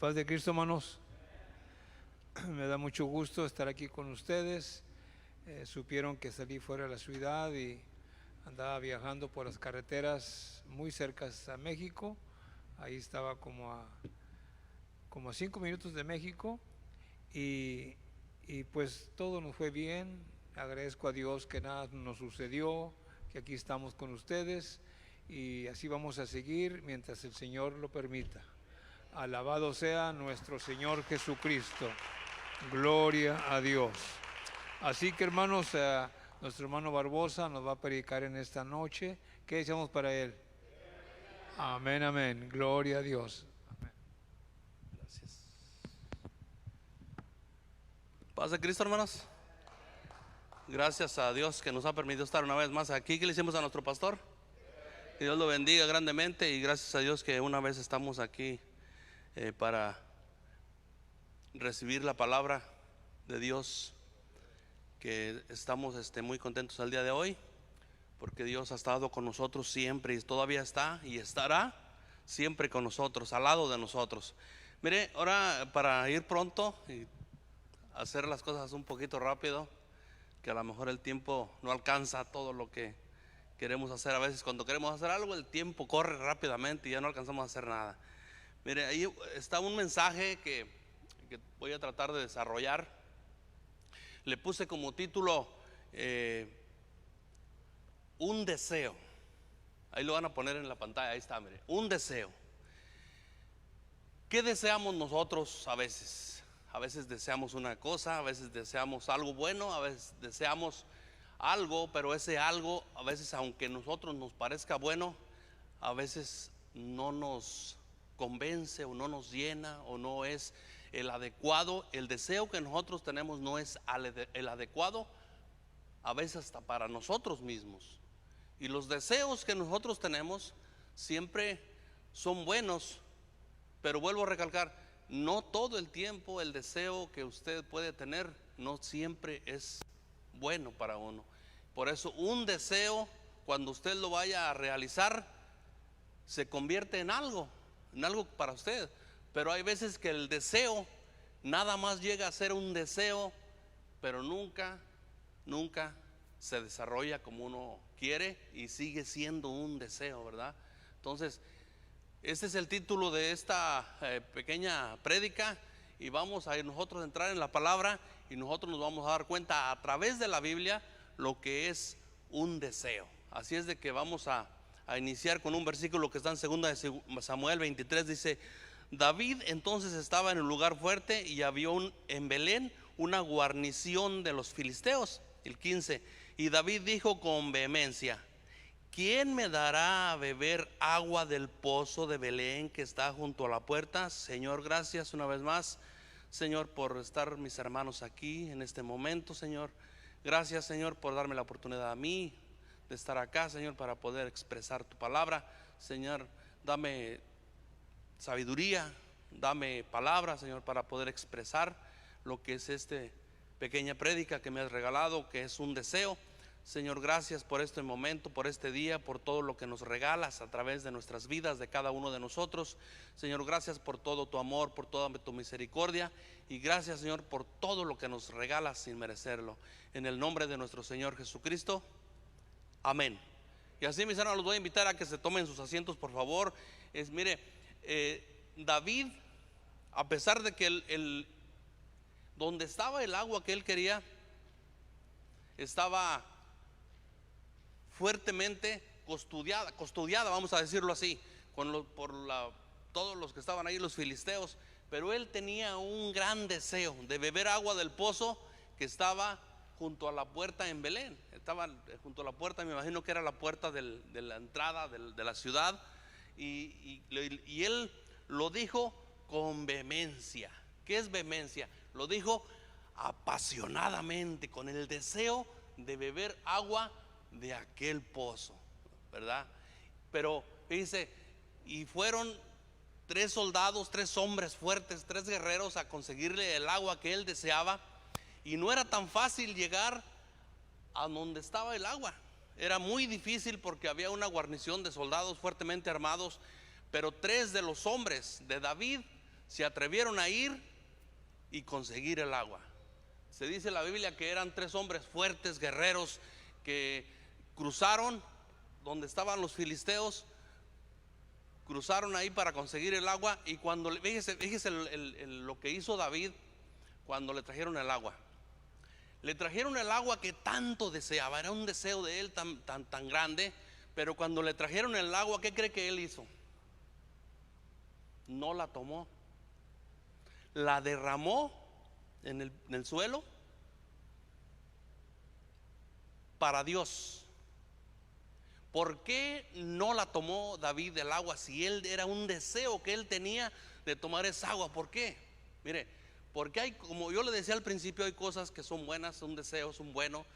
paz de Cristo, hermanos. Me da mucho gusto estar aquí con ustedes. Supieron que salí fuera de la ciudad y andaba viajando por las carreteras muy cercas a México. Ahí estaba como a 5 minutos de México y pues todo nos fue bien. Agradezco a Dios que nada nos sucedió, que aquí estamos con ustedes y así vamos a seguir mientras el Señor lo permita. Alabado sea nuestro Señor Jesucristo. Gloria a Dios. Así que, hermanos, nuestro hermano Barbosa nos va a predicar en esta noche. ¿Qué deseamos para él? Amén, amén. Gloria a Dios. Amén. Gracias. Paz de Cristo, hermanos. Gracias a Dios que nos ha permitido estar una vez más aquí. ¿Qué le hicimos a nuestro pastor? Que Dios lo bendiga grandemente y gracias a Dios que una vez estamos aquí para recibir la palabra de Dios, que estamos muy contentos al día de hoy porque Dios ha estado con nosotros siempre y todavía está y estará siempre con nosotros, al lado de nosotros. Mire, ahora para ir pronto y hacer las cosas un poquito rápido, que a lo mejor el tiempo no alcanza todo lo que queremos hacer. A veces cuando queremos hacer algo el tiempo corre rápidamente y ya no alcanzamos a hacer nada. Mire, ahí está un mensaje que voy a tratar de desarrollar. Le puse como título un deseo. Ahí lo van a poner en la pantalla, ahí está, mire, un deseo. ¿Qué deseamos nosotros a veces? A veces deseamos una cosa, a veces deseamos algo bueno, a veces deseamos algo, pero ese algo, a veces aunque a nosotros nos parezca bueno, a veces no nos convence o no nos llena o no es el adecuado. El deseo que nosotros tenemos no es el adecuado, a veces hasta para nosotros mismos. Y los deseos que nosotros tenemos siempre son buenos, pero vuelvo a recalcar, no todo el tiempo el deseo que usted puede tener no siempre es bueno para uno. Por eso un deseo, cuando usted lo vaya a realizar, se convierte en algo para usted. Pero hay veces que el deseo nada más llega a ser un deseo, pero nunca se desarrolla como uno quiere y sigue siendo un deseo, ¿verdad? Entonces, este es el título de esta pequeña prédica y vamos a ir nosotros a entrar en la palabra y nosotros nos vamos a dar cuenta a través de la Biblia lo que es un deseo. Así es de que vamos a iniciar con un versículo que está en 2 de Samuel 23. Dice: David entonces estaba en el lugar fuerte y había en Belén una guarnición de los filisteos. El 15: y David dijo con vehemencia: ¿quién me dará a beber agua del pozo de Belén que está junto a la puerta? Señor, gracias una vez más, Señor, por estar mis hermanos aquí en este momento, Señor. Gracias, Señor, por darme la oportunidad a mí de estar acá, Señor, para poder expresar tu palabra. Señor, dame sabiduría, dame palabra, Señor, para poder expresar lo que es esta pequeña prédica que me has regalado, que es un deseo. Señor, gracias por este momento, por este día, por todo lo que nos regalas a través de nuestras vidas, de cada uno de nosotros. Señor, gracias por todo tu amor, por toda tu misericordia. Y gracias, Señor, por todo lo que nos regalas sin merecerlo. En el nombre de nuestro Señor Jesucristo, amén. Y así, mis hermanos, los voy a invitar a que se tomen sus asientos, por favor. Mire, David, a pesar de que donde estaba el agua que él quería, estaba fuertemente custodiada, vamos a decirlo así, todos los que estaban ahí, los filisteos. Pero él tenía un gran deseo de beber agua del pozo que estaba junto a la puerta en Belén. Estaba junto a la puerta, me imagino que era la puerta de la entrada de la ciudad. Y él lo dijo con vehemencia. ¿Qué es vehemencia? Lo dijo apasionadamente, con el deseo de beber agua de aquel pozo, ¿verdad? Pero dice, y fueron 3 soldados, 3 hombres fuertes, 3 guerreros a conseguirle el agua que él deseaba. Y no era tan fácil llegar a donde estaba el agua. Era muy difícil porque había una guarnición de soldados fuertemente armados. Pero 3 de los hombres de David se atrevieron a ir y conseguir el agua. Se dice en la Biblia que eran 3 hombres fuertes, guerreros, que cruzaron donde estaban los filisteos, cruzaron ahí para conseguir el agua. Y cuando, fíjese lo que hizo David cuando le trajeron el agua. Le trajeron el agua que tanto deseaba, era un deseo de él tan grande. Pero cuando le trajeron el agua, ¿qué cree que él hizo? No la tomó, la derramó en el suelo para Dios. ¿Por qué no la tomó David el agua si él era un deseo que él tenía de tomar esa agua? ¿Por qué? Mire, porque hay, como yo le decía al principio, hay cosas que son buenas, son deseos, son buenos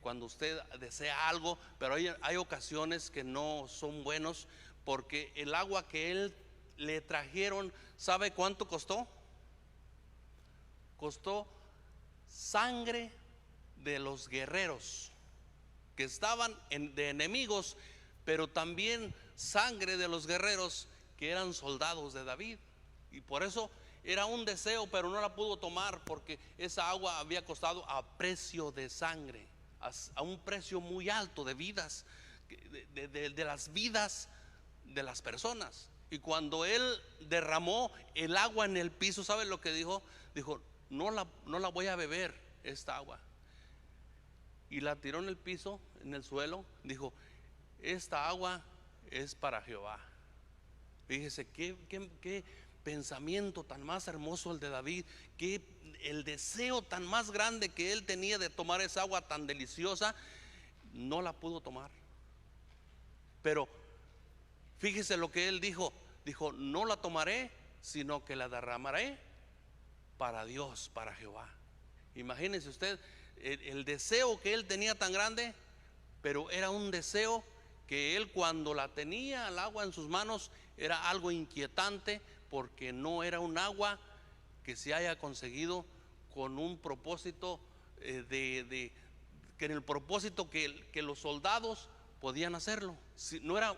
cuando usted desea algo, pero hay ocasiones que no son buenos, porque el agua que él le trajeron, ¿sabe cuánto costó? Costó sangre de los guerreros que estaban de enemigos, pero también sangre de los guerreros que eran soldados de David. Y por eso era un deseo, pero no la pudo tomar, porque esa agua había costado a precio de sangre, a un precio muy alto de vidas, de las vidas de las personas. Y cuando él derramó el agua en el piso, ¿sabe lo que dijo? Dijo, no la voy a beber esta agua. Y la tiró en el piso, en el suelo. Dijo, esta agua es para Jehová. Fíjese qué pensamiento tan más hermoso el de David, que el deseo tan más grande que él tenía de tomar esa agua tan deliciosa, no la pudo tomar. Pero fíjese lo que él dijo. Dijo, no la tomaré, sino que la derramaré para Dios, para Jehová. Imagínese usted el deseo que él tenía tan grande, pero era un deseo que él, cuando la tenía el agua en sus manos, era algo inquietante, porque no era un agua que se haya conseguido con un propósito que en el propósito que los soldados podían hacerlo. No era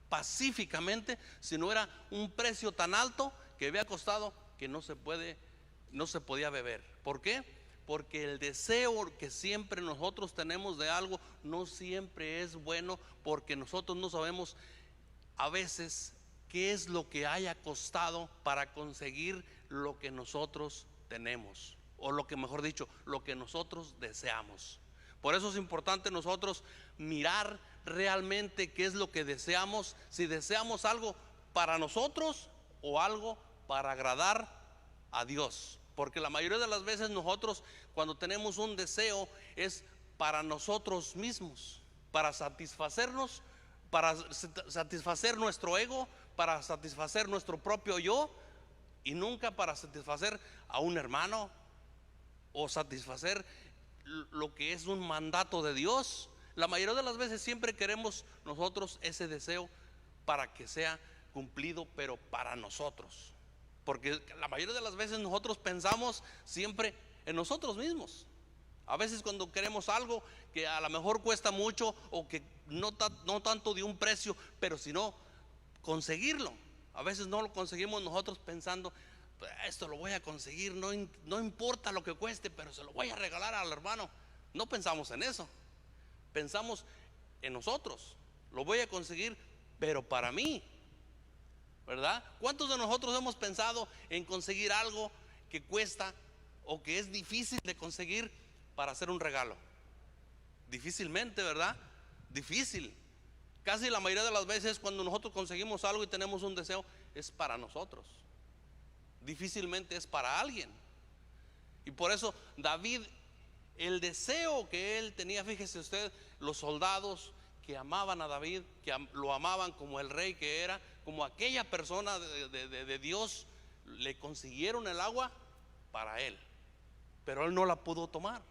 pacíficamente, sino era un precio tan alto que había costado que no se podía beber. ¿Por qué? Porque el deseo que siempre nosotros tenemos de algo no siempre es bueno, porque nosotros no sabemos a veces qué es lo que haya costado para conseguir lo que nosotros tenemos, o lo que, mejor dicho, lo que nosotros deseamos. Por eso es importante nosotros mirar realmente qué es lo que deseamos, si deseamos algo para nosotros o algo para agradar a Dios. Porque la mayoría de las veces nosotros, cuando tenemos un deseo, es para nosotros mismos, para satisfacernos, para satisfacer nuestro ego, para satisfacer nuestro propio yo, y nunca para satisfacer a un hermano o satisfacer lo que es un mandato de Dios. La mayoría de las veces siempre queremos nosotros ese deseo para que sea cumplido, pero para nosotros. Porque la mayoría de las veces nosotros pensamos siempre en nosotros mismos. A veces cuando queremos algo que a lo mejor cuesta mucho, o que no tanto de un precio, pero sino conseguirlo. A veces no lo conseguimos nosotros pensando, esto lo voy a conseguir, no importa lo que cueste, pero se lo voy a regalar al hermano. No pensamos en eso. Pensamos en nosotros. Lo voy a conseguir, pero para mí, ¿verdad? ¿Cuántos de nosotros hemos pensado en conseguir algo que cuesta o que es difícil de conseguir para hacer un regalo? Difícilmente, ¿verdad? Difícil. Casi la mayoría de las veces cuando nosotros conseguimos algo y tenemos un deseo, es para nosotros. Difícilmente es para alguien. Y por eso David, el deseo que él tenía, fíjese usted, los soldados que amaban a David, que lo amaban como el rey que era, como aquella persona de Dios, le consiguieron el agua para él, pero él no la pudo tomar.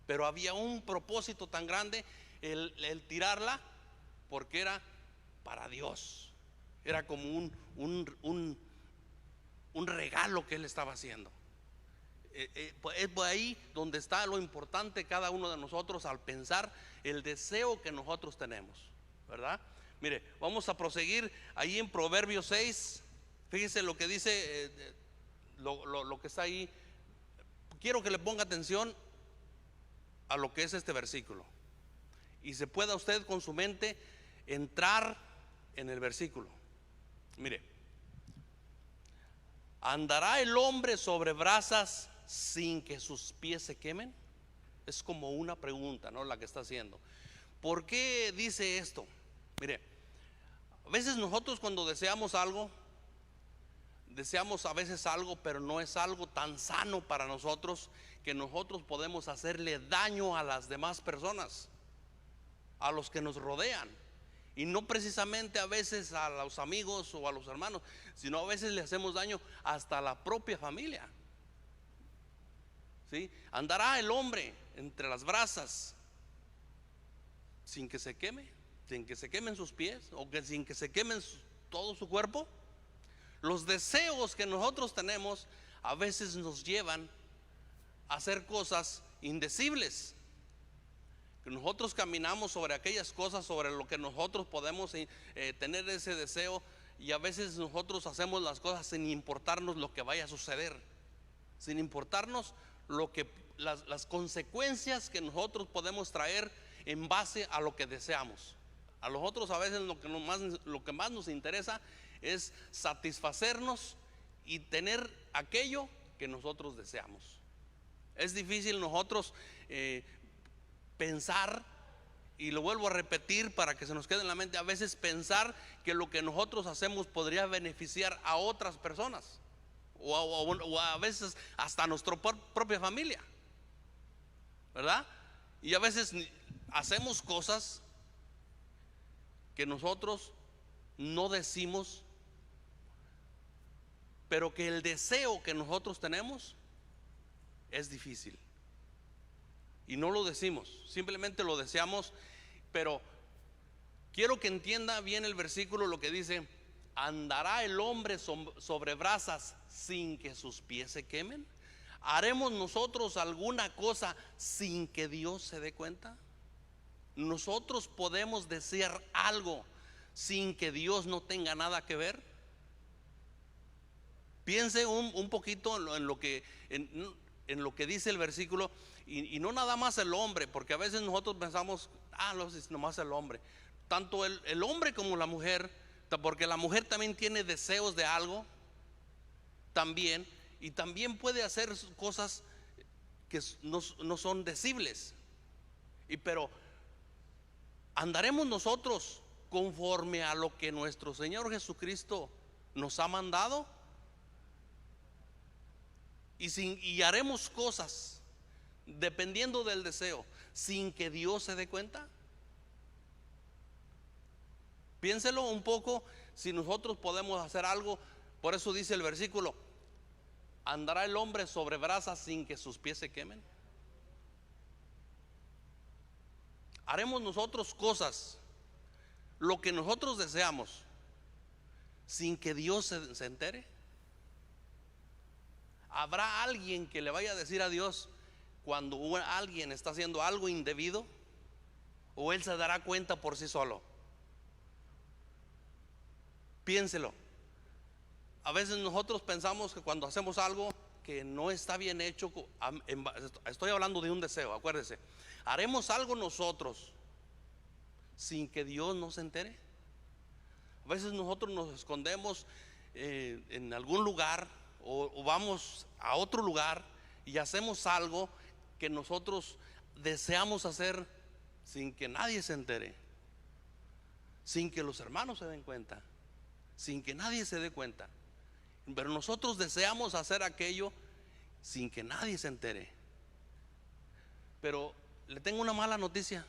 Pero había un propósito tan grande el tirarla, porque era para Dios. Era como un regalo que él estaba haciendo. Es por ahí donde está lo importante cada uno de nosotros al pensar el deseo que nosotros tenemos, ¿verdad? Mire, vamos a proseguir ahí en Proverbios 6. Fíjese lo que dice lo que está ahí, quiero que le ponga atención a lo que es este versículo y se pueda usted con su mente entrar en el versículo. Mire, ¿andará el hombre sobre brasas sin que sus pies se quemen? Es como una pregunta, ¿no? La que está haciendo. ¿Por qué dice esto? Mire, a veces nosotros cuando deseamos a veces algo, pero no es algo tan sano para nosotros que nosotros podemos hacerle daño a las demás personas, a los que nos rodean. Y no precisamente a veces a los amigos o a los hermanos, sino a veces le hacemos daño hasta a la propia familia. ¿Sí? ¿Andará el hombre entre las brasas sin que se queme? ¿Sin que se quemen sus pies? ¿O que sin que se quemen todo su cuerpo? Los deseos que nosotros tenemos a veces nos llevan a hacer cosas indecibles. Que nosotros caminamos sobre aquellas cosas sobre lo que nosotros podemos tener ese deseo, y a veces nosotros hacemos las cosas sin importarnos lo que vaya a suceder, sin importarnos las consecuencias que nosotros podemos traer en base a lo que deseamos. A nosotros a veces lo que más nos interesa es satisfacernos y tener aquello que nosotros deseamos. Es difícil nosotros pensar, y lo vuelvo a repetir para que se nos quede en la mente, a veces pensar que lo que nosotros hacemos podría beneficiar a otras personas o a veces hasta a nuestra propia familia, ¿verdad? Y a veces hacemos cosas que nosotros no decimos, pero que el deseo que nosotros tenemos es difícil y no lo decimos, simplemente lo deseamos. Pero quiero que entienda bien el versículo, lo que dice: ¿andará el hombre sobre brasas sin que sus pies se quemen? ¿Haremos nosotros alguna cosa sin que Dios se dé cuenta? ¿Nosotros podemos desear algo sin que Dios no tenga nada que ver? Piense un poquito en lo que dice el versículo, y no nada más el hombre, porque a veces nosotros pensamos, no es nomás el hombre. Tanto el hombre como la mujer, porque la mujer también tiene deseos de algo también, y también puede hacer cosas que no son decibles. Pero ¿andaremos nosotros conforme a lo que nuestro Señor Jesucristo nos ha mandado? Y haremos cosas dependiendo del deseo sin que Dios se dé cuenta. Piénselo un poco, si nosotros podemos hacer algo. Por eso dice el versículo: ¿andará el hombre sobre brasas sin que sus pies se quemen? ¿Haremos nosotros cosas, lo que nosotros deseamos, sin que Dios se entere? ¿Habrá alguien que le vaya a decir a Dios cuando alguien está haciendo algo indebido? ¿O Él se dará cuenta por sí solo? Piénselo. A veces nosotros pensamos que cuando hacemos algo que no está bien hecho, estoy hablando de un deseo, acuérdese, ¿haremos algo nosotros sin que Dios no se entere? A veces nosotros nos escondemos en algún lugar, o vamos a otro lugar y hacemos algo que nosotros deseamos hacer sin que nadie se entere, sin que los hermanos se den cuenta, sin que nadie se dé cuenta. Pero nosotros deseamos hacer aquello sin que nadie se entere. Pero le tengo una mala noticia: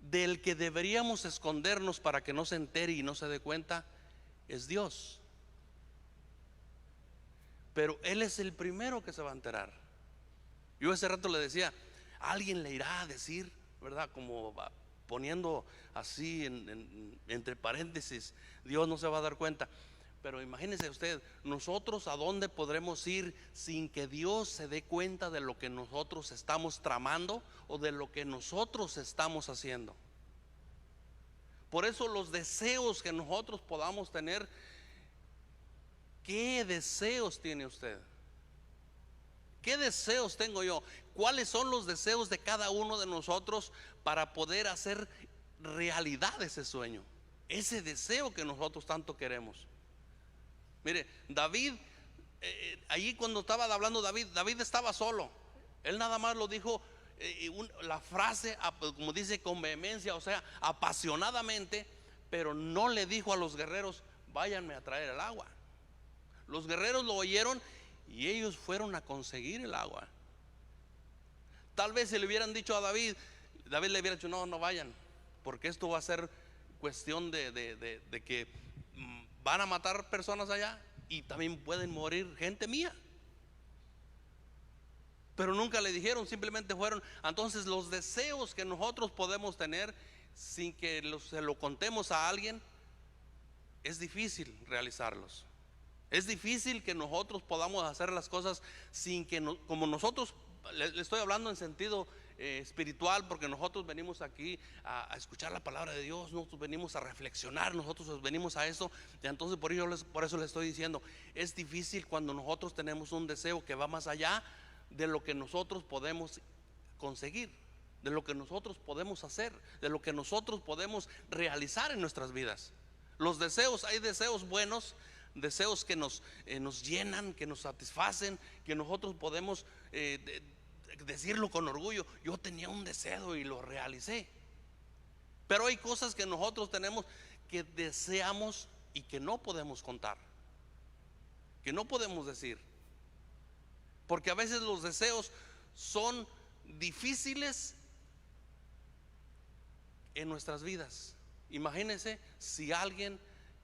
del que deberíamos escondernos para que no se entere y no se dé cuenta es Dios. Pero Él es el primero que se va a enterar. Yo ese rato le decía, alguien le irá a decir, ¿verdad? Como poniendo así entre paréntesis, Dios no se va a dar cuenta. Pero imagínese usted, nosotros a dónde podremos ir sin que Dios se dé cuenta de lo que nosotros estamos tramando o de lo que nosotros estamos haciendo. Por eso los deseos que nosotros podamos tener ¿Qué deseos tiene usted? ¿Qué deseos tengo yo? ¿Cuáles son los deseos de cada uno de nosotros para poder hacer realidad ese sueño? Ese deseo que nosotros tanto queremos. Mire, David, allí cuando estaba hablando David estaba solo. Él nada más lo dijo, la frase, como dice, con vehemencia, o sea, apasionadamente, pero no le dijo a los guerreros: váyanme a traer el agua. Los guerreros lo oyeron y ellos fueron a conseguir el agua. Tal vez si le hubieran dicho a David le hubiera dicho: no, no vayan, porque esto va a ser cuestión de que van a matar personas allá y también pueden morir gente mía. Pero nunca le dijeron, simplemente fueron. Entonces los deseos que nosotros podemos tener sin que se lo contemos a alguien, es difícil realizarlos. Es difícil que nosotros podamos hacer las cosas sin que como nosotros, le estoy hablando en sentido espiritual, porque nosotros venimos aquí a escuchar la palabra de Dios, nosotros venimos a reflexionar, nosotros venimos a eso. Y entonces por eso les estoy diciendo, es difícil cuando nosotros tenemos un deseo que va más allá de lo que nosotros podemos conseguir, de lo que nosotros podemos hacer, de lo que nosotros podemos realizar en nuestras vidas. Los deseos, hay deseos buenos, deseos que nos llenan, que nos satisfacen, que nosotros podemos decirlo con orgullo: yo tenía un deseo y lo realicé. Pero hay cosas que nosotros tenemos que deseamos y que no podemos contar, que no podemos decir, porque a veces los deseos son difíciles en nuestras vidas. Imagínense si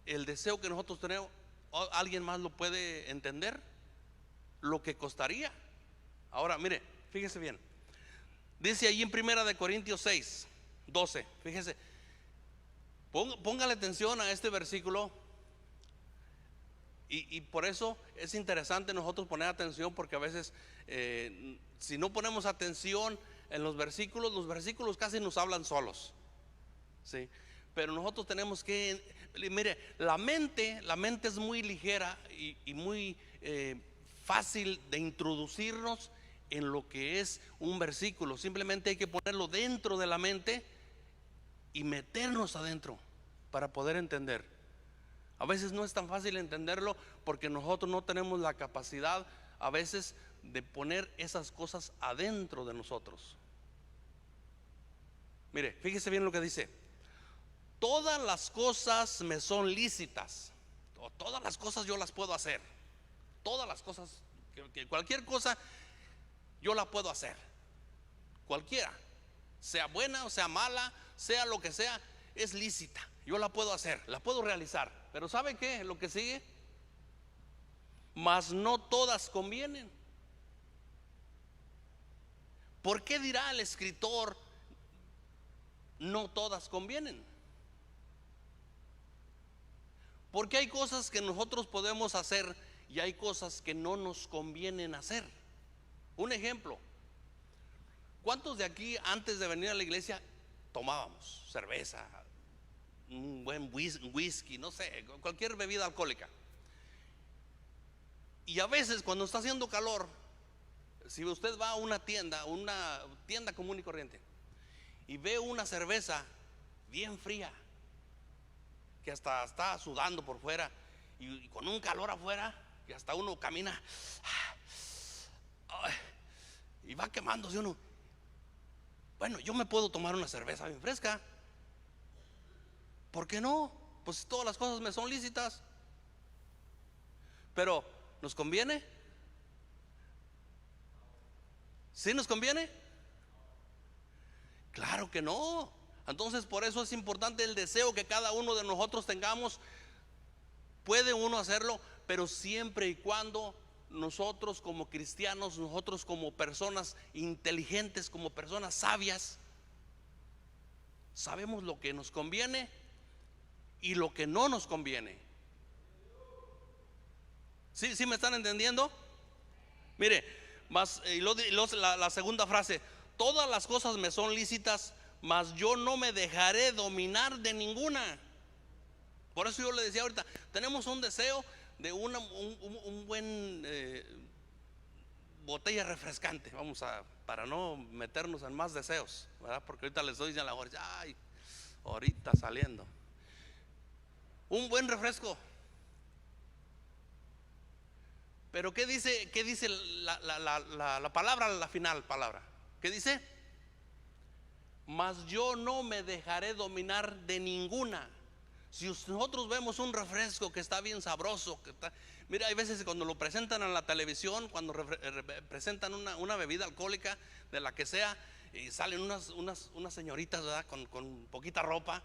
el deseo que nosotros tenemos, alguien más lo puede entender, lo que costaría. Ahora mire, fíjese bien, dice allí en 1 Corintios 6:12, fíjese, póngale atención a este versículo. Y por eso es interesante nosotros poner atención, porque a veces si no ponemos atención en los versículos casi nos hablan solos, ¿sí? Pero nosotros tenemos que, mire, la mente es muy ligera y muy fácil de introducirnos en lo que es un versículo. Simplemente hay que ponerlo dentro de la mente y meternos adentro para poder entender. A veces no es tan fácil entenderlo porque nosotros no tenemos la capacidad a veces de poner esas cosas adentro de nosotros. Mire, fíjese bien lo que dice: todas las cosas me son lícitas, o todas las cosas yo las puedo hacer. Todas las cosas, que cualquier cosa yo la puedo hacer, cualquiera, sea buena o sea mala, sea lo que sea, es lícita, yo la puedo hacer, la puedo realizar. Pero ¿sabe qué? Lo que sigue: mas no todas convienen. ¿Por qué dirá el escritor no todas convienen? Porque hay cosas que nosotros podemos hacer y hay cosas que no nos convienen hacer. Un ejemplo: ¿cuántos de aquí antes de venir a la iglesia tomábamos cerveza, un buen whisky, no sé, cualquier bebida alcohólica? Y a veces cuando está haciendo calor, si usted va a una tienda común y corriente, y ve una cerveza bien fría, que hasta está sudando por fuera y con un calor afuera, que hasta uno camina y va quemándose uno. Bueno, yo me puedo tomar una cerveza bien fresca, ¿por qué no? Pues todas las cosas me son lícitas. Pero ¿nos conviene? ¿Sí nos conviene? Claro que no. Entonces por eso es importante el deseo que cada uno de nosotros tengamos. Puede uno hacerlo, pero siempre y cuando nosotros como cristianos, nosotros como personas inteligentes, como personas sabias, sabemos lo que nos conviene y lo que no nos conviene. ¿Sí me están entendiendo? Mire, la segunda frase: todas las cosas me son lícitas, mas yo no me dejaré dominar de ninguna. Por eso yo le decía ahorita, tenemos un deseo de un buen botella refrescante, para no meternos en más deseos, ¿verdad? Porque ahorita les doy a la hora, ay, ahorita saliendo. Un buen refresco. Pero ¿qué dice la palabra, la final palabra? ¿Qué dice? Mas yo no me dejaré dominar de ninguna. Si nosotros vemos un refresco que está bien sabroso, mira, hay veces cuando lo presentan en la televisión, cuando presentan una bebida alcohólica, de la que sea, y salen unas señoritas, ¿verdad? Con poquita ropa,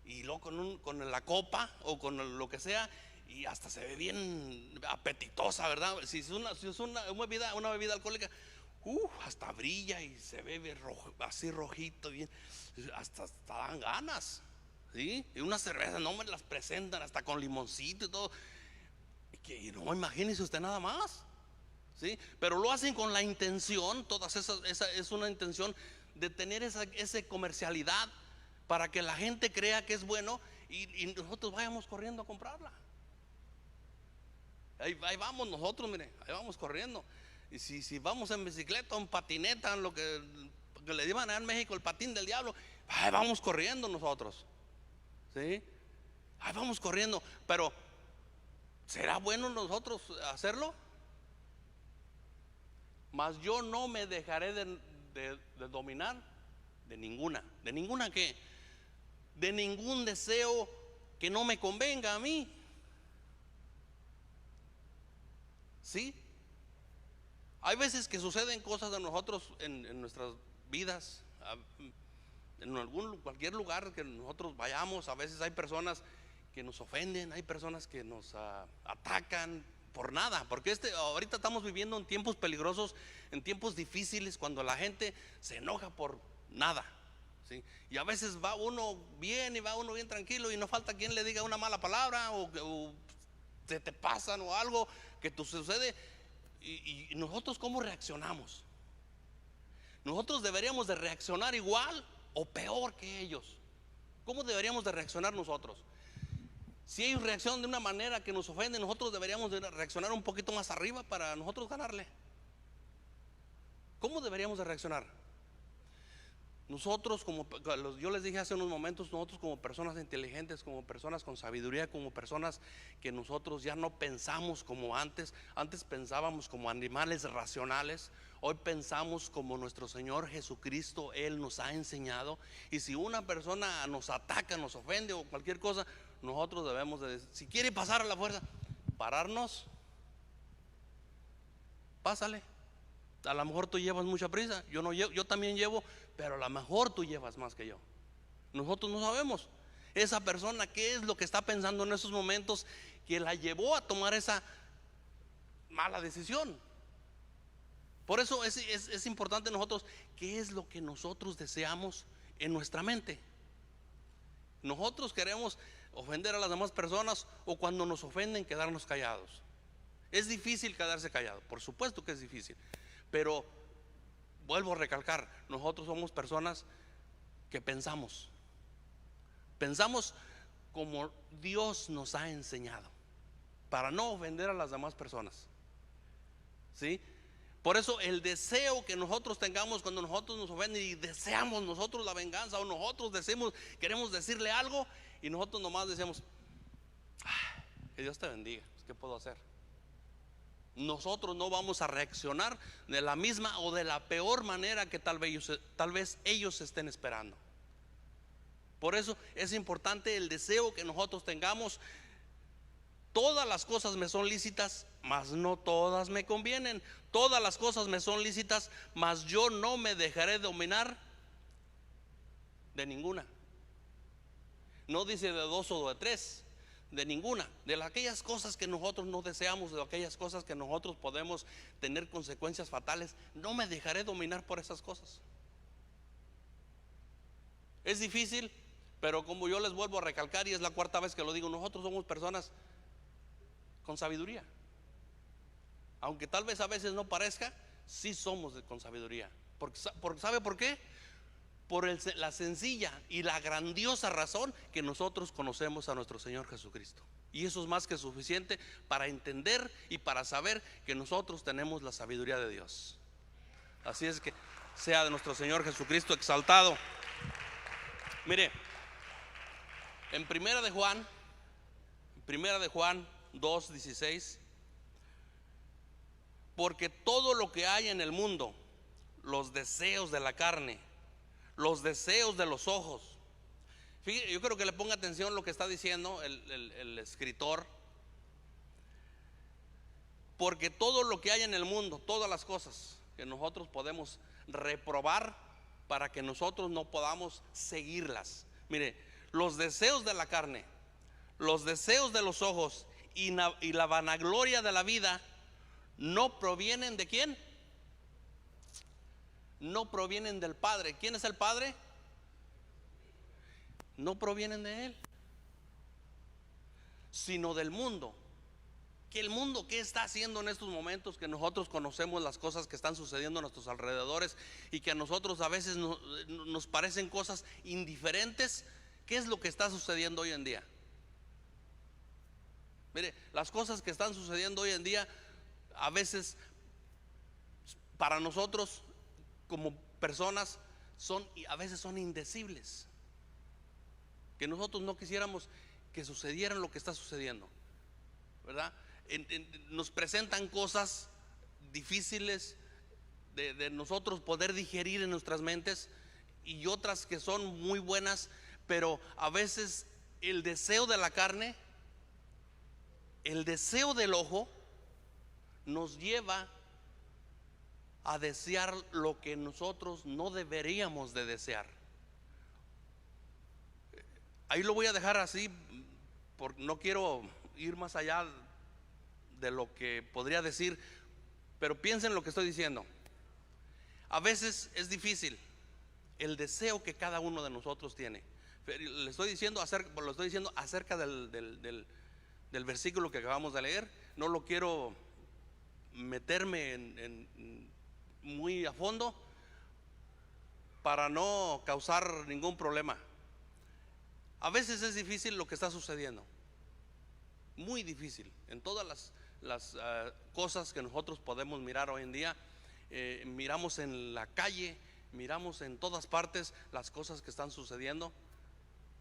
y luego con la copa o con lo que sea, y hasta se ve bien apetitosa, ¿verdad? Si es una bebida alcohólica, hasta brilla y se ve así rojito, bien, hasta dan ganas, ¿sí? Y una cerveza, no me las presentan hasta con limoncito y todo. Y no, imagínese usted nada más, ¿sí? Pero lo hacen con la intención, esa es una intención de tener esa comercialidad para que la gente crea que es bueno y nosotros vayamos corriendo a comprarla. Ahí vamos nosotros, mire, ahí vamos corriendo. Y si vamos en bicicleta o en patineta, en lo que le llaman allá en México el patín del diablo, ahí vamos corriendo nosotros, ¿sí? Ahí vamos corriendo. Pero ¿será bueno nosotros hacerlo? Mas yo no me dejaré de dominar de ninguna. ¿De ninguna qué? De ningún deseo que no me convenga a mí. ¿Sí? Hay veces que suceden cosas de nosotros en nuestras vidas, en cualquier lugar que nosotros vayamos. A veces hay personas que nos ofenden, hay personas que nos atacan por nada, porque ahorita estamos viviendo en tiempos peligrosos, en tiempos difíciles, cuando la gente se enoja por nada, ¿sí? Y a veces va uno bien tranquilo y no falta quien le diga una mala palabra o se te pasan o algo que te sucede. Y nosotros, ¿cómo reaccionamos? Nosotros deberíamos de reaccionar igual o peor que ellos. ¿Cómo deberíamos de reaccionar nosotros? Si ellos reaccionan de una manera que nos ofende, nosotros deberíamos de reaccionar un poquito más arriba para nosotros ganarle. ¿Cómo deberíamos de reaccionar? Nosotros, como yo les dije hace unos momentos, nosotros como personas inteligentes, como personas con sabiduría, como personas que nosotros ya no pensamos como antes. Antes pensábamos como animales racionales. Hoy pensamos como nuestro Señor Jesucristo, Él nos ha enseñado. Y si una persona nos ataca, nos ofende o cualquier cosa, nosotros debemos de, si quiere pasar a la fuerza, pararnos. Pásale. A lo mejor tú llevas mucha prisa, yo también llevo, pero a lo mejor tú llevas más que yo. Nosotros no sabemos esa persona qué es lo que está pensando en esos momentos que la llevó a tomar esa mala decisión. Por eso es importante nosotros, qué es lo que nosotros deseamos en nuestra mente. Nosotros queremos ofender a las demás personas, o cuando nos ofenden quedarnos callados. Es difícil quedarse callado, por supuesto que es difícil. Pero vuelvo a recalcar, nosotros somos personas que pensamos como Dios nos ha enseñado, para no ofender a las demás personas, ¿sí? Por eso el deseo que nosotros tengamos cuando nosotros nos ofenden y deseamos nosotros la venganza, o nosotros queremos decirle algo y nosotros nomás decimos, que Dios te bendiga, ¿qué puedo hacer? Nosotros no vamos a reaccionar de la misma o de la peor manera que tal vez ellos estén esperando. Por eso es importante el deseo que nosotros tengamos. Todas las cosas me son lícitas, mas no todas me convienen. Todas las cosas me son lícitas, mas yo no me dejaré dominar de ninguna. No dice de dos o de tres, de ninguna. De aquellas cosas que nosotros no deseamos, de aquellas cosas que nosotros podemos tener consecuencias fatales, no me dejaré dominar por esas cosas. Es difícil, pero como yo les vuelvo a recalcar, y es la cuarta vez que lo digo, nosotros somos personas con sabiduría. Aunque tal vez a veces no parezca, sí somos con sabiduría. Porque ¿sabe por qué? por la sencilla y la grandiosa razón que nosotros conocemos a nuestro Señor Jesucristo. Y eso es más que suficiente para entender y para saber que nosotros tenemos la sabiduría de Dios. Así es que sea de nuestro Señor Jesucristo exaltado. Mire, en Primera de Juan 2:16, porque todo lo que hay en el mundo, los deseos de la carne, los deseos de los ojos. Fíjate, yo creo que le ponga atención lo que está diciendo el escritor. Porque todo lo que hay en el mundo, todas las cosas que nosotros podemos reprobar para que nosotros no podamos seguirlas. Mire, los deseos de la carne, los deseos de los ojos y la vanagloria de la vida no provienen ¿de quién? No provienen del Padre. ¿Quién es el Padre? No provienen de Él, sino del mundo. Que el mundo, ¿qué está haciendo en estos momentos? Que nosotros conocemos las cosas que están sucediendo a nuestros alrededores y que a nosotros a veces nos parecen cosas indiferentes. ¿Qué es lo que está sucediendo hoy en día? Mire, las cosas que están sucediendo hoy en día a veces para nosotros como personas a veces son indecibles, que nosotros no quisiéramos que sucediera lo que está sucediendo, ¿verdad? Nos presentan cosas difíciles de nosotros poder digerir en nuestras mentes, y otras que son muy buenas, pero a veces el deseo de la carne, el deseo del ojo, nos lleva a desear lo que nosotros no deberíamos de desear. Ahí lo voy a dejar así, porque no quiero ir más allá de lo que podría decir, pero piensen lo que estoy diciendo. A veces es difícil el deseo que cada uno de nosotros tiene. Lo estoy diciendo acerca del versículo que acabamos de leer. No lo quiero meterme muy a fondo para no causar ningún problema. A veces es difícil lo que está sucediendo, muy difícil en todas las cosas que nosotros podemos mirar hoy en día. Miramos en la calle, miramos en todas partes las cosas que están sucediendo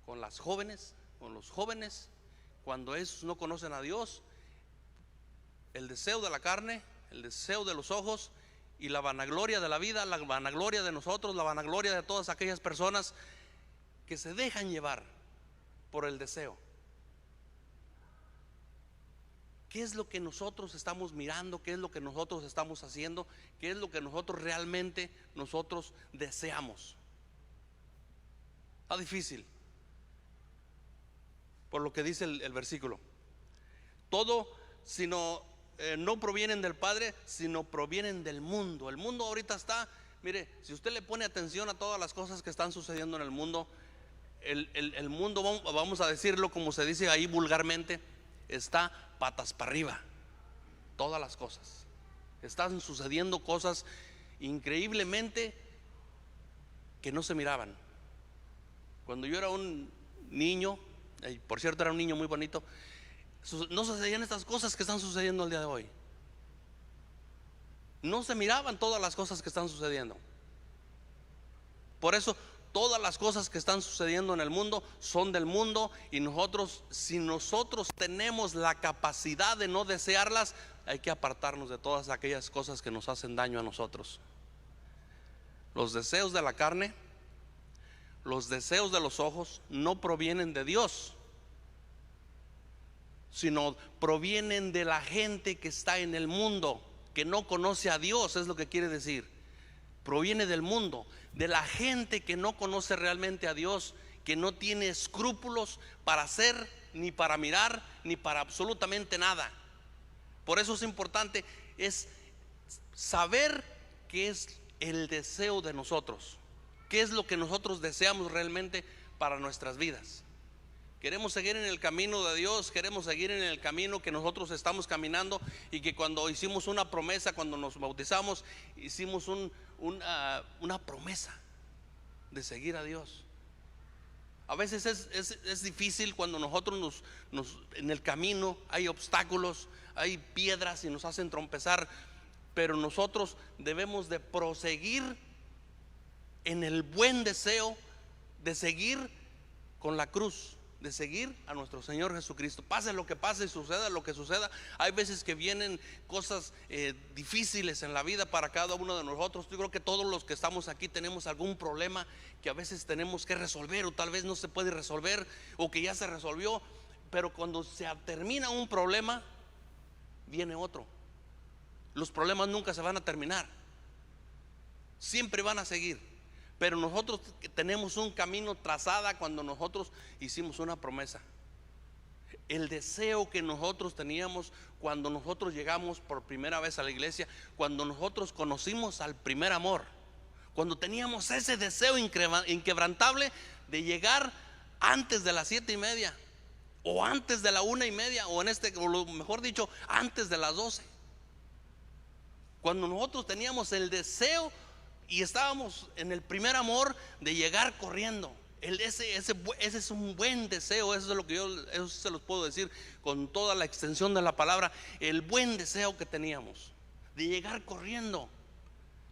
con las jóvenes, con los jóvenes, cuando esos no conocen a Dios. El deseo de la carne, el deseo de los ojos y la vanagloria de la vida, la vanagloria de nosotros, la vanagloria de todas aquellas personas que se dejan llevar por el deseo. ¿Qué es lo que nosotros estamos mirando? ¿Qué es lo que nosotros estamos haciendo? ¿Qué es lo que nosotros realmente deseamos? Está difícil, por lo que dice el versículo. Todo, sino no provienen del Padre, sino provienen del mundo. El mundo ahorita está, mire, si usted le pone atención a todas las cosas que están sucediendo en el mundo, el mundo, vamos a decirlo como se dice ahí vulgarmente, está patas para arriba. Todas las cosas están sucediendo, cosas increíblemente que no se miraban. Cuando yo era un niño, por cierto era un niño muy bonito, no sucedían estas cosas que están sucediendo el día de hoy. No se miraban todas las cosas que están sucediendo. Por eso todas las cosas que están sucediendo en el mundo son del mundo, y nosotros, si nosotros tenemos la capacidad de no desearlas, hay que apartarnos de todas aquellas cosas que nos hacen daño a nosotros. Los deseos de la carne, los deseos de los ojos no provienen de Dios, sino provienen de la gente que está en el mundo, que no conoce a Dios. Es lo que quiere decir. Proviene del mundo, de la gente que no conoce realmente a Dios, que no tiene escrúpulos para hacer, ni para mirar, ni para absolutamente nada. Por eso es importante saber qué es el deseo de nosotros, qué es lo que nosotros deseamos realmente para nuestras vidas. Queremos seguir en el camino de Dios, queremos seguir en el camino que nosotros estamos caminando, y que cuando hicimos una promesa, cuando nos bautizamos, hicimos una promesa. de seguir a Dios. A veces es difícil cuando nosotros en el camino hay obstáculos, hay piedras y nos hacen tropezar, pero nosotros debemos de proseguir en el buen deseo de seguir con la cruz, de seguir a nuestro Señor Jesucristo. Pase lo que pase, suceda lo que suceda. Hay veces que vienen cosas difíciles en la vida para cada uno de nosotros. Yo creo que todos los que estamos aquí tenemos algún problema que a veces tenemos que resolver, o tal vez no se puede resolver, o que ya se resolvió. Pero cuando se termina un problema, viene otro. Los problemas nunca se van a terminar, siempre van a seguir. Pero nosotros tenemos un camino trazado cuando nosotros hicimos una promesa. El deseo que nosotros teníamos cuando nosotros llegamos por primera vez a la iglesia, cuando nosotros conocimos al primer amor, cuando teníamos ese deseo inquebrantable de llegar antes de las 7:30, o antes de la 1:30, o mejor dicho, antes de las 12. Cuando nosotros teníamos el deseo y estábamos en el primer amor de llegar corriendo. Ese es un buen deseo. Eso es lo que eso se los puedo decir con toda la extensión de la palabra. El buen deseo que teníamos de llegar corriendo.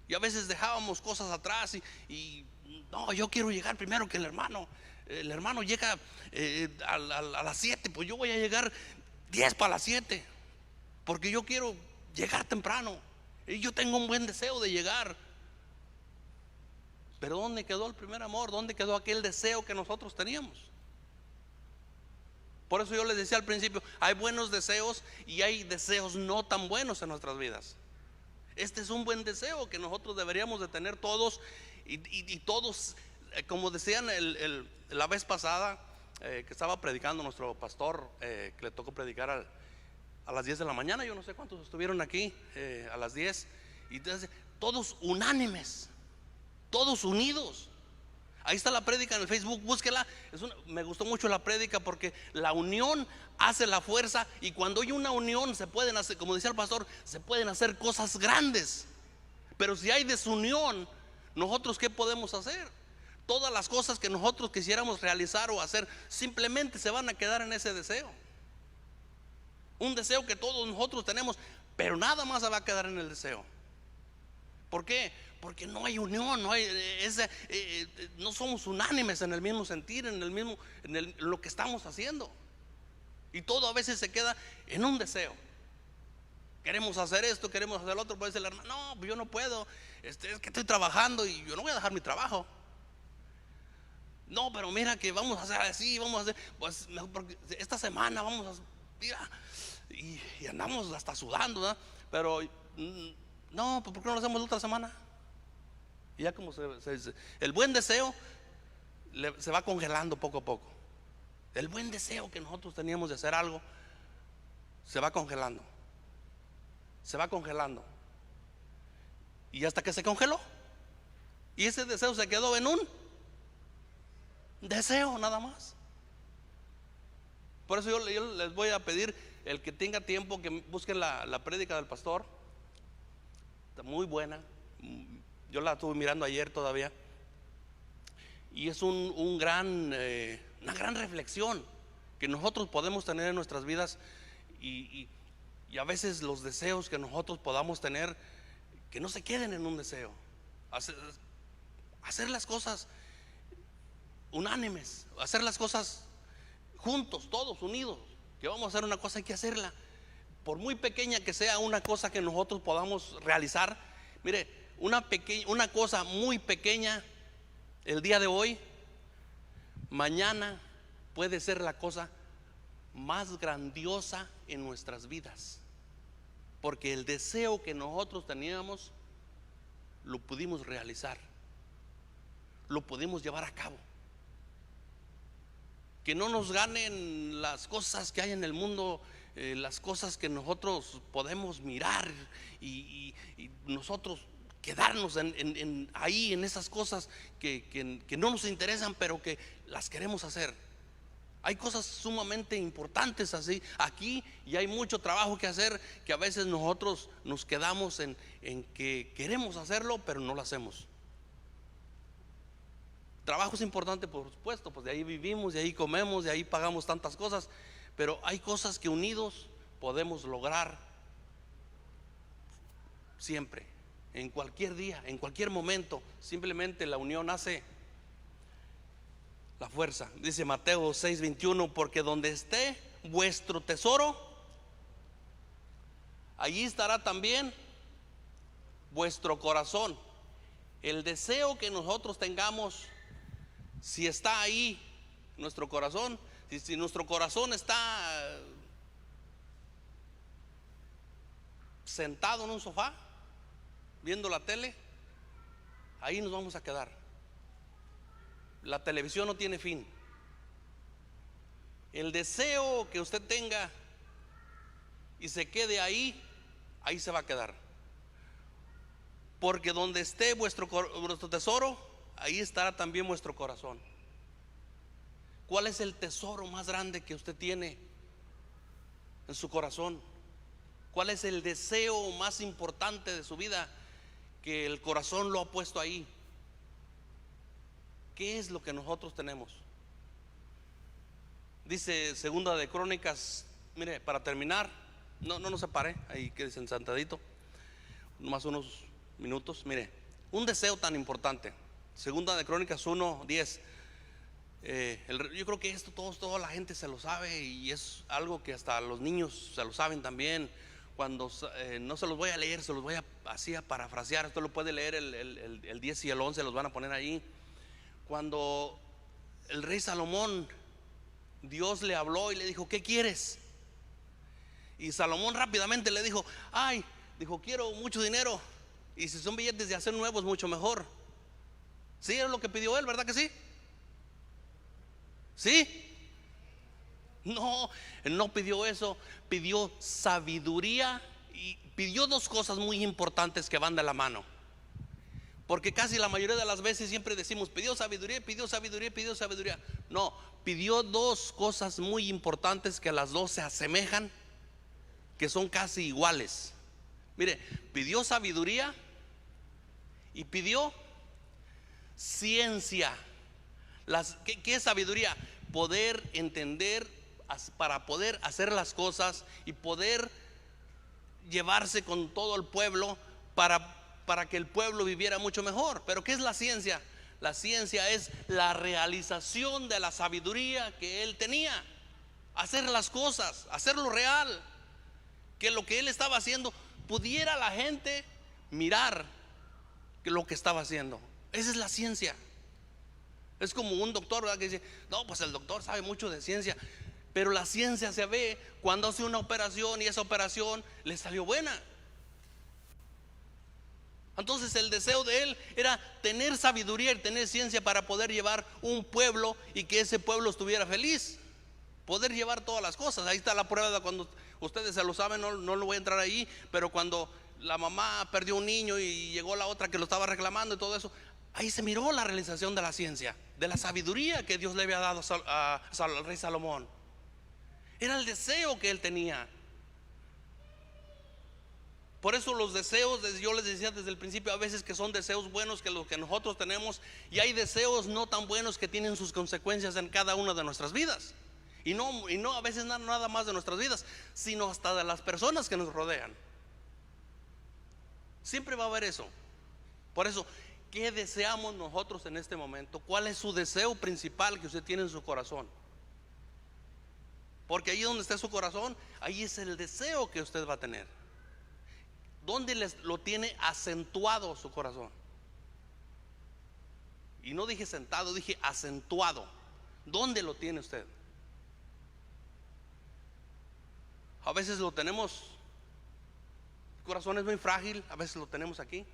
Y a veces dejábamos cosas atrás y no, yo quiero llegar primero que el hermano. El hermano llega a las 7, pues yo voy a llegar 10 para las 7, porque yo quiero llegar temprano y yo tengo un buen deseo de llegar. Pero ¿dónde quedó el primer amor? ¿Dónde quedó aquel deseo que nosotros teníamos? Por eso yo les decía al principio, hay buenos deseos y hay deseos no tan buenos en nuestras vidas. Este es un buen deseo que nosotros deberíamos de tener todos, y todos, como decían la vez pasada que estaba predicando nuestro pastor, que le tocó predicar a las 10 de la mañana. Yo no sé cuántos estuvieron aquí a las 10, y entonces, todos unánimes, todos unidos. Ahí está la prédica en el Facebook, búsquela. Me gustó mucho la prédica, porque la unión hace la fuerza, y cuando hay una unión se pueden hacer, como decía el pastor, se pueden hacer cosas grandes. Pero si hay desunión, nosotros ¿qué podemos hacer? Todas las cosas que nosotros quisiéramos realizar o hacer simplemente se van a quedar en ese deseo. Un deseo que todos nosotros tenemos, pero nada más se va a quedar en el deseo. ¿Por qué? Porque no hay unión, no somos unánimes en el mismo sentir, en lo que estamos haciendo. Y todo a veces se queda en un deseo. Queremos hacer esto, queremos hacer lo otro. Puede decir el hermano, no, pues yo no puedo, es que estoy trabajando y yo no voy a dejar mi trabajo. No, pero mira que vamos a hacer así, vamos a hacer, pues porque esta semana vamos a, mira, y andamos hasta sudando, ¿verdad? Pero no, pues ¿por qué no lo hacemos la otra semana? Y ya como el buen deseo se va congelando poco a poco. El buen deseo que nosotros teníamos de hacer algo se va congelando. Se va congelando. Y hasta que se congeló, y ese deseo se quedó en un deseo nada más. Por eso yo les voy a pedir, el que tenga tiempo, que busquen la prédica del pastor. Está muy buena. Yo la estuve mirando ayer todavía, y es una gran reflexión que nosotros podemos tener en nuestras vidas, y a veces los deseos que nosotros podamos tener, que no se queden en un deseo. Hacer las cosas unánimes, hacer las cosas juntos, todos unidos. Que vamos a hacer una cosa, hay que hacerla, por muy pequeña que sea una cosa que nosotros podamos realizar. Mire, una cosa muy pequeña el día de hoy, mañana puede ser la cosa más grandiosa en nuestras vidas, porque el deseo que nosotros teníamos lo pudimos realizar, lo pudimos llevar a cabo. Que no nos ganen las cosas que hay en el mundo, las cosas que nosotros podemos mirar, y nosotros quedarnos ahí en esas cosas que no nos interesan, pero que las queremos hacer. Hay cosas sumamente importantes así aquí, y hay mucho trabajo que hacer, que a veces nosotros nos quedamos en que queremos hacerlo, pero no lo hacemos. trabajo es importante, por supuesto, pues de ahí vivimos, de ahí comemos, de ahí pagamos tantas cosas, pero hay cosas que unidos podemos lograr siempre, en cualquier día, en cualquier momento. Simplemente la unión hace la fuerza. Dice Mateo 6:21, porque donde esté vuestro tesoro, allí estará también vuestro corazón. El deseo que nosotros tengamos, si está ahí nuestro corazón, si nuestro corazón está sentado en un sofá viendo la tele, ahí nos vamos a quedar. La televisión no tiene fin. El deseo que usted tenga y se quede ahí, ahí se va a quedar. Porque donde esté vuestro tesoro, ahí estará también vuestro corazón. ¿Cuál es el tesoro más grande que usted tiene en su corazón? ¿Cuál es el deseo más importante de su vida que el corazón lo ha puesto ahí? ¿Qué es lo que nosotros tenemos? Dice Segunda de Crónicas, mire, para terminar, no se pare, ahí quédese sentadito, nomás unos minutos. Mire, un deseo tan importante. Segunda de Crónicas 1:10. Yo creo que esto toda la gente se lo sabe, y es algo que hasta los niños se lo saben también. Cuando no se los voy a leer, se los voy así a parafrasear. Esto lo puede leer el 10 y el 11, los van a poner ahí. Cuando el rey Salomón, Dios le habló y le dijo: ¿qué quieres? Y Salomón rápidamente le dijo: dijo, quiero mucho dinero, y si son billetes de hacer nuevos, mucho mejor. Sí, es lo que pidió él, ¿verdad que sí? ¿Sí? No, él no pidió eso, pidió sabiduría, y pidió dos cosas muy importantes que van de la mano. Porque casi la mayoría de las veces siempre decimos: pidió sabiduría, pidió sabiduría, pidió sabiduría. No, pidió dos cosas muy importantes que las dos se asemejan, que son casi iguales. Mire, pidió sabiduría y pidió ciencia. ¿Qué es sabiduría? Poder entender para poder hacer las cosas y poder llevarse con todo el pueblo para que el pueblo viviera mucho mejor. Pero ¿qué es la ciencia? La ciencia es la realización de la sabiduría que él tenía. Hacer las cosas, hacerlo real, que lo que él estaba haciendo pudiera la gente mirar que lo que estaba haciendo. Esa es la ciencia. Es como un doctor, ¿verdad?, que dice: no, pues el doctor sabe mucho de ciencia. Pero la ciencia se ve cuando hace una operación y esa operación le salió buena. Entonces el deseo de él era tener sabiduría y tener ciencia para poder llevar un pueblo y que ese pueblo estuviera feliz, poder llevar todas las cosas. Ahí está la prueba de cuando ustedes se lo saben, no lo voy a entrar ahí, pero cuando la mamá perdió un niño y llegó la otra que lo estaba reclamando y todo eso, ahí se miró la realización de la ciencia, de la sabiduría que Dios le había dado al rey Salomón. Era el deseo que él tenía. Por eso los deseos, yo les decía desde el principio, a veces que son deseos buenos que los que nosotros tenemos, y hay deseos no tan buenos que tienen sus consecuencias en cada una de nuestras vidas. Y no a veces nada más de nuestras vidas, sino hasta de las personas que nos rodean. Siempre va a haber eso. Por eso, ¿qué deseamos nosotros en este momento? ¿Cuál es su deseo principal que usted tiene en su corazón? Porque ahí donde está su corazón, ahí es el deseo que usted va a tener. ¿Dónde lo tiene acentuado su corazón? Y no dije sentado, dije acentuado. ¿Dónde lo tiene usted? A veces lo tenemos, el corazón es muy frágil, a veces lo tenemos aquí.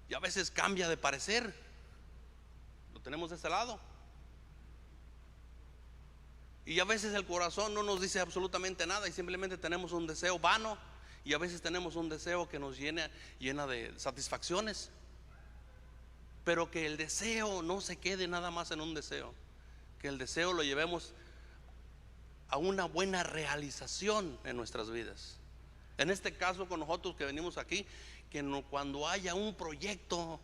Y a veces cambia de parecer. Lo tenemos de este lado. Y a veces el corazón no nos dice absolutamente nada y simplemente tenemos un deseo vano. Y a veces tenemos un deseo que nos llena de satisfacciones. Pero que el deseo no se quede nada más en un deseo. Que el deseo lo llevemos a una buena realización en nuestras vidas. En este caso con nosotros que venimos aquí, que cuando haya un proyecto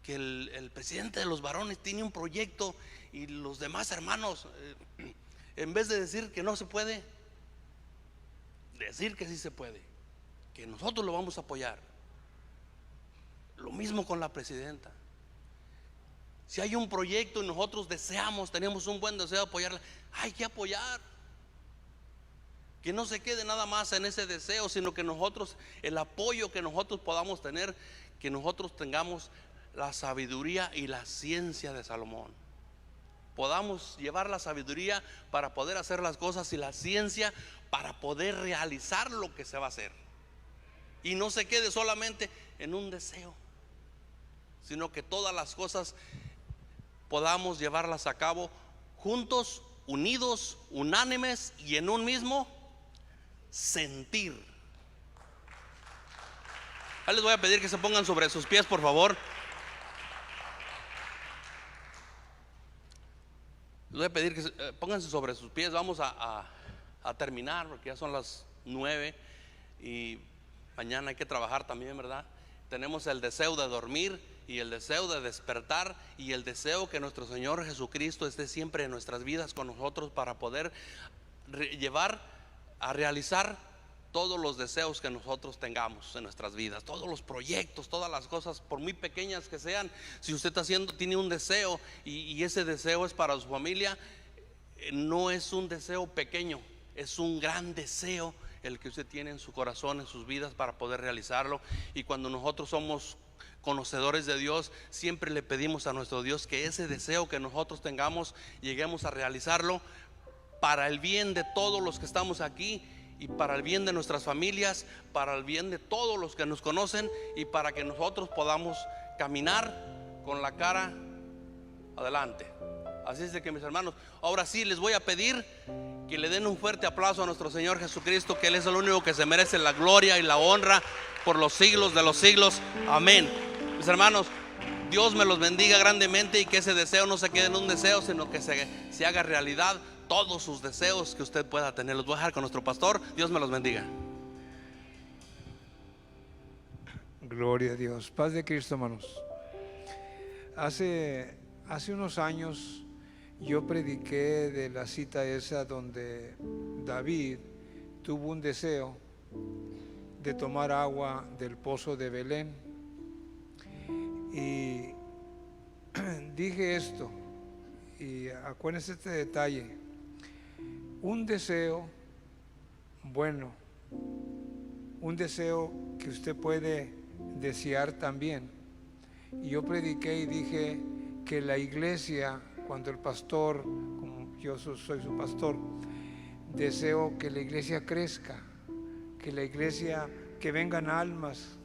que el presidente de los varones tiene un proyecto y los demás hermanos, en vez de decir que no se puede, decir que sí se puede, que nosotros lo vamos a apoyar. Lo mismo con la presidenta. Si hay un proyecto y nosotros tenemos un buen deseo de apoyarla, hay que apoyar. Que no se quede nada más en ese deseo, sino que nosotros, el apoyo que nosotros podamos tener, que nosotros tengamos la sabiduría y la ciencia de Salomón. Podamos llevar la sabiduría para poder hacer las cosas y la ciencia para poder realizar lo que se va a hacer. Y no se quede solamente en un deseo, sino que todas las cosas podamos llevarlas a cabo juntos, unidos, unánimes y en un mismo sentir. Ahora les voy a pedir que se pongan sobre sus pies, por favor. Les voy a pedir que pónganse sobre sus pies. Vamos a terminar porque ya son las 9 y mañana hay que trabajar también, ¿verdad? Tenemos el deseo de dormir y el deseo de despertar y el deseo que nuestro Señor Jesucristo esté siempre en nuestras vidas con nosotros para poder llevar a realizar todos los deseos que nosotros tengamos en nuestras vidas, todos los proyectos, todas las cosas, por muy pequeñas que sean. Si usted tiene un deseo y ese deseo es para su familia, no es un deseo pequeño, es un gran deseo el que usted tiene en su corazón, en sus vidas, para poder realizarlo. Y cuando nosotros somos conocedores de Dios, siempre le pedimos a nuestro Dios que ese deseo que nosotros tengamos, lleguemos a realizarlo para el bien de todos los que estamos aquí y para el bien de nuestras familias, para el bien de todos los que nos conocen y para que nosotros podamos caminar con la cara adelante. Así es de que, mis hermanos, ahora sí les voy a pedir que le den un fuerte aplauso a nuestro Señor Jesucristo, que Él es el único que se merece la gloria y la honra por los siglos de los siglos. Amén. Mis hermanos, Dios me los bendiga grandemente y que ese deseo no se quede en un deseo, sino que se haga realidad todos sus deseos que usted pueda tener. Los voy a dejar con nuestro pastor. Dios me los bendiga. Gloria a Dios. Paz de Cristo, hermanos. Hace unos años yo prediqué de la cita esa donde David tuvo un deseo de tomar agua del pozo de Belén. Y dije esto, y acuérdense este detalle: un deseo bueno, un deseo que usted puede desear también. Y yo prediqué y dije que la iglesia, cuando el pastor, como yo soy su pastor, deseo que la iglesia crezca, que la iglesia, que vengan almas.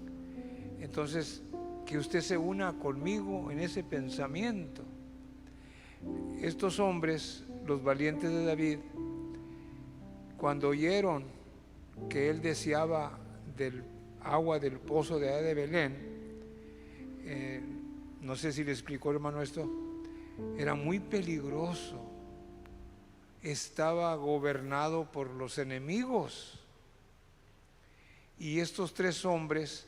Entonces, que usted se una conmigo en ese pensamiento. Estos hombres, los valientes de David, cuando oyeron que él deseaba del agua del pozo de Belén, no sé si le explicó, hermano, esto era muy peligroso, estaba gobernado por los enemigos, y estos tres hombres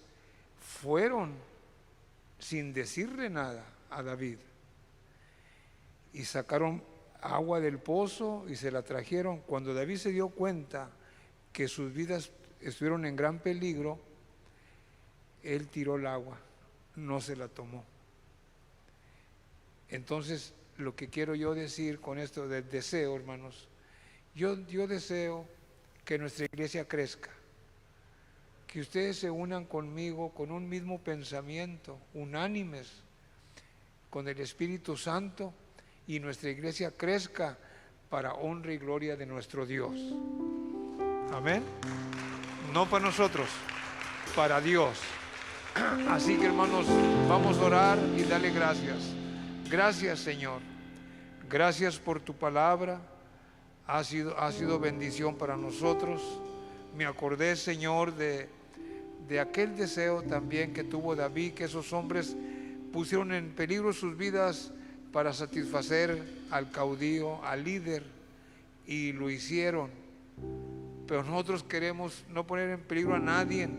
fueron sin decirle nada a David y sacaron agua del pozo y se la trajeron. Cuando David se dio cuenta que sus vidas estuvieron en gran peligro, él tiró el agua, no se la tomó. Entonces, lo que quiero yo decir con esto del deseo, hermanos, yo deseo que nuestra iglesia crezca, que ustedes se unan conmigo con un mismo pensamiento, unánimes con el Espíritu Santo, y nuestra iglesia crezca para honra y gloria de nuestro Dios. Amén. No para nosotros, para Dios. Así que, hermanos, vamos a orar y darle gracias. Gracias, Señor. Gracias por tu palabra. Ha sido bendición para nosotros. Me acordé, Señor, de aquel deseo también que tuvo David, que esos hombres pusieron en peligro sus vidas para satisfacer al caudillo, al líder, y lo hicieron. Pero nosotros queremos no poner en peligro a nadie,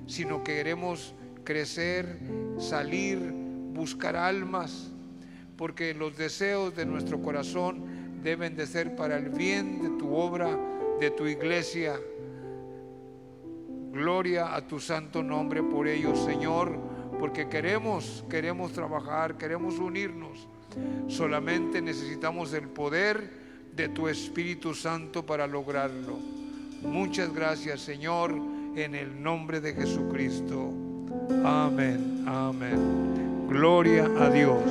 sino que queremos crecer, salir, buscar almas, porque los deseos de nuestro corazón deben de ser para el bien de tu obra, de tu iglesia. Gloria a tu santo nombre por ellos, Señor, porque queremos trabajar, queremos unirnos. Solamente necesitamos el poder de tu Espíritu Santo para lograrlo. Muchas gracias, Señor, en el nombre de Jesucristo. Amén, amén. Gloria a Dios.